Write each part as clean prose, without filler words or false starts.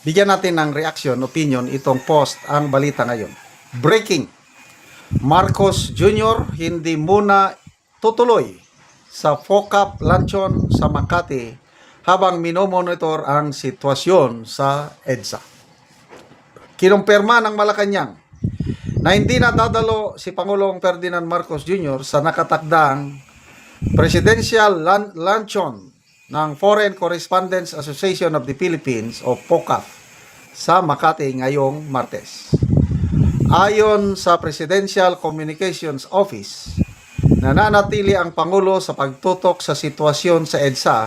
Bigyan natin ng reaction, opinion itong post ang balita ngayon. Breaking. Marcos Jr. hindi muna tutuloy sa FOCAP luncheon sa Makati habang minomonitor ang sitwasyon sa EDSA. Kinumpirma ng Malacanang na hindi na dadalo si Pangulong Ferdinand Marcos Jr. sa nakatakdang Presidential Luncheon ng Foreign Correspondents Association of the Philippines o FOCAP sa Makati ngayong Martes. Ayon sa Presidential Communications Office, nananatili ang Pangulo sa pagtutok sa sitwasyon sa EDSA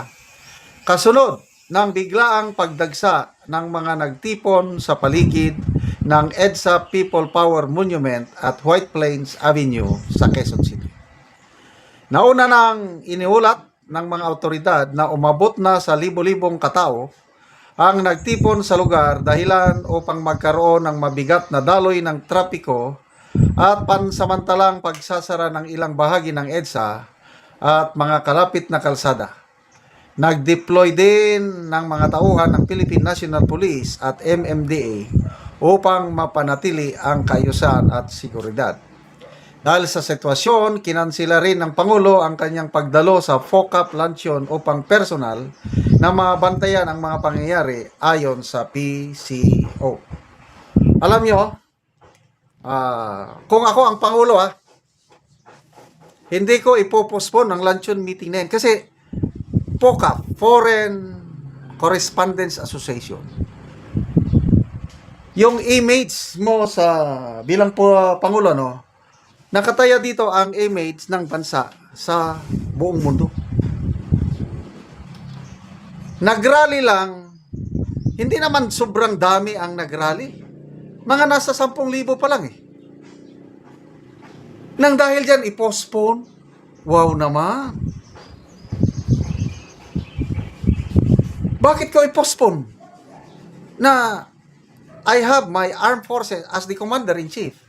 kasunod ng biglaang pagdagsa ng mga nagtipon sa paligid ng EDSA People Power Monument at White Plains Avenue sa Quezon City. Nauna nang iniulat ng mga otoridad na umabot na sa libo-libong katao ang nagtipon sa lugar dahilan upang magkaroon ng mabigat na daloy ng trapiko at pansamantalang pagsasara ng ilang bahagi ng EDSA at mga kalapit na kalsada. Nag-deploy din ng mga tauhan ng Philippine National Police at MMDA upang mapanatili ang kaayusan at seguridad. Dahil sa sitwasyon, kinansila rin ng Pangulo ang kanyang pagdalo sa FOCAP luncheon upang personal na mabantayan ang mga pangyayari ayon sa PCO. Alam nyo, kung ako ang Pangulo, hindi ko ipopospon ang luncheon meeting na yan kasi FOCAP, Foreign Correspondents Association. Yung image mo sa bilang Pangulo, no? Nakataya dito ang image ng bansa sa buong mundo. Nagrally lang, hindi naman sobrang dami ang nagrally. Mga nasa 10,000 pa lang eh. Nang dahil dyan, i-postpone. Wow naman. Bakit ko i-postpone? Na I have my armed forces as the commander-in-chief.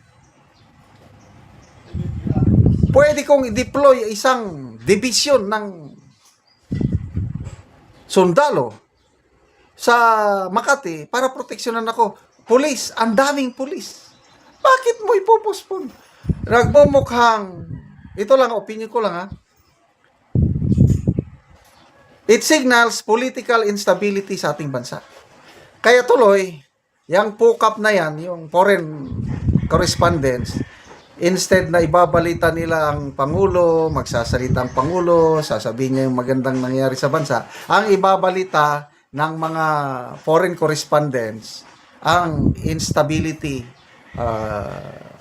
Pwede kong i-deploy isang division ng sundalo sa Makati para proteksyonan ako. Police, ang daming police. Bakit mo ipopospon? Nagmumukhang, ito lang, opinion ko lang it signals political instability sa ating bansa. Kaya tuloy, yung FOCAP na yan, yung foreign correspondence, instead na ibabalita nila ang Pangulo, magsasalita ang Pangulo, sasabihin niya yung magandang nangyari sa bansa, ang ibabalita ng mga foreign correspondents, ang instability,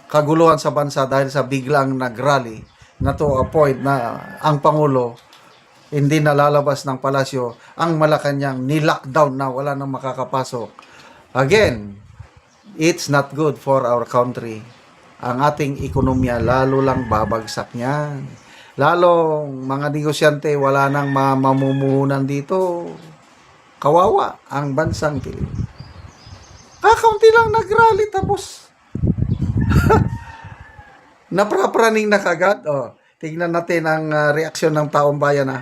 kaguluhan sa bansa dahil sa biglang nagrally na to a point na ang Pangulo hindi na lalabas ng palasyo, ang Malacanang ni-lockdown na, wala nang makakapasok. Again, it's not good for our country. Ang ating ekonomiya lalo lang babagsak niyan. Lalong mga negosyante wala nang mamumuhunan dito. Kawawa ang bansang Pilipinas. Kaunti lang nagrally tapos naprapraning na kagad. Tingnan natin ang reaksyon ng taong bayan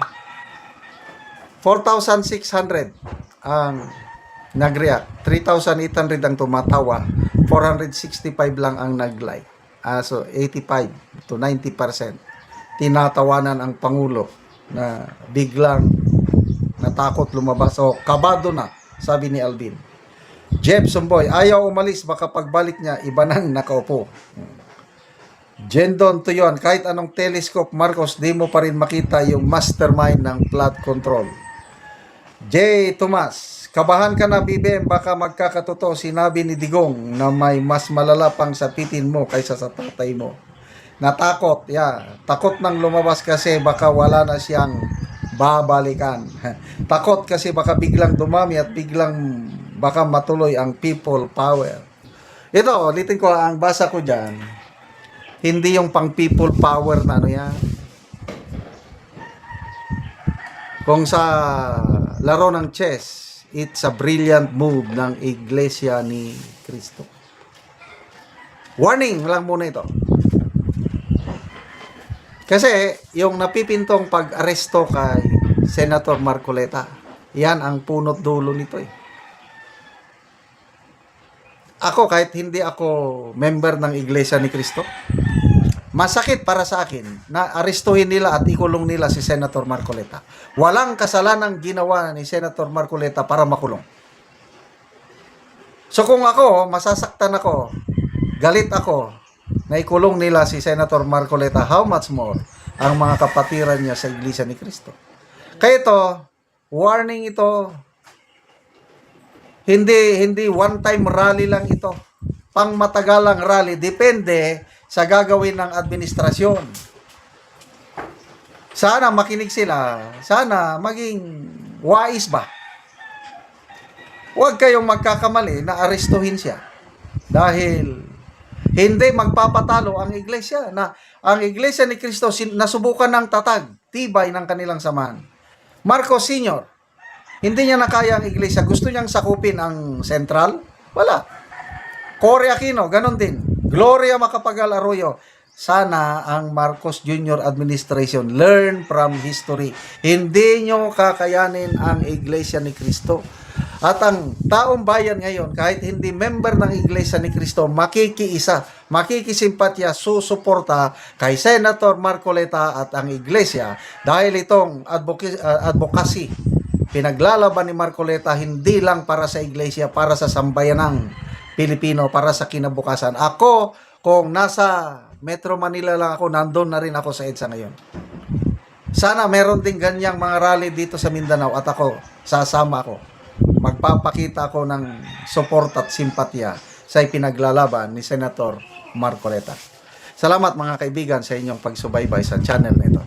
4,600 ang nag-react. 3,800 ang tumatawa. 465 lang ang nag-like. So, 85 to 90% tinatawanan ang Pangulo na biglang natakot lumabas. Kabado na, sabi ni Alvin. Jeff Sumboy, ayaw umalis, baka pagbalik niya, iba nang nakaupo. Jendon Tuyon, kahit anong telescope, Marcos, di mo pa rin makita yung mastermind ng flood control. J. Tomas, kabahan ka na, BBM, baka magkakatotoo sinabi ni Digong na may mas malala pang sapitin mo kaysa sa tatay mo. Natakot, takot nang lumabas kasi baka wala na siyang babalikan. Takot kasi baka biglang dumami at biglang baka matuloy ang people power. Ito, ulitin ko, ang basa ko dyan, hindi yung pang people power na yan. Kung sa laro ng chess, it's a brilliant move ng Iglesia ni Cristo. Warning lang muna ito. Kasi yung napipintong pag-aresto kay Senator Marcoleta, yan ang punot dulo nito . ako kahit hindi ako member ng Iglesia ni Cristo, masakit para sa akin na arestuhin nila at ikulong nila si Senator Marcoleta. Walang kasalanang ginawa ni Senator Marcoleta para makulong. So kung ako, masasaktan ako, galit ako, na ikulong nila si Senator Marcoleta, how much more ang mga kapatiran niya sa Iglesia ni Cristo. Kaya ito, warning ito, hindi one-time rally lang ito. Pang matagalang rally, depende sa gagawin ng administrasyon. Sana makinig sila, sana maging wais ba? Huwag kayong magkakamali na arestuhin siya. Dahil hindi magpapatalo ang iglesia. Na ang Iglesia ni Cristo nasubukan ng tatag, tibay ng kanilang samahan. Marcos Sr., hindi niya nakaya ang iglesia. Gusto niyang sakupin ang sentral? Wala. Cory Aquino, ganon din. Gloria Macapagal Arroyo. Sana ang Marcos Jr. administration learn from history. Hindi nyo kakayanin ang Iglesia ni Cristo. At ang taong bayan ngayon, kahit hindi member ng Iglesia ni Cristo, makikiisa, makikisimpatya, susuporta kay Senator Marcoleta at ang Iglesia dahil itong advocacy, pinaglalaban ni Marcoleta hindi lang para sa Iglesia, para sa sambayanang Pilipino, para sa kinabukasan. Ako, kung nasa Metro Manila lang ako, nandun na rin ako sa EDSA ngayon. Sana meron din ganyang mga rally dito sa Mindanao at ako, sasama ako. Magpapakita ako ng support at simpatya sa ipinaglalaban ni Senator Marcoleta. Salamat mga kaibigan sa inyong pagsubaybay sa channel na ito.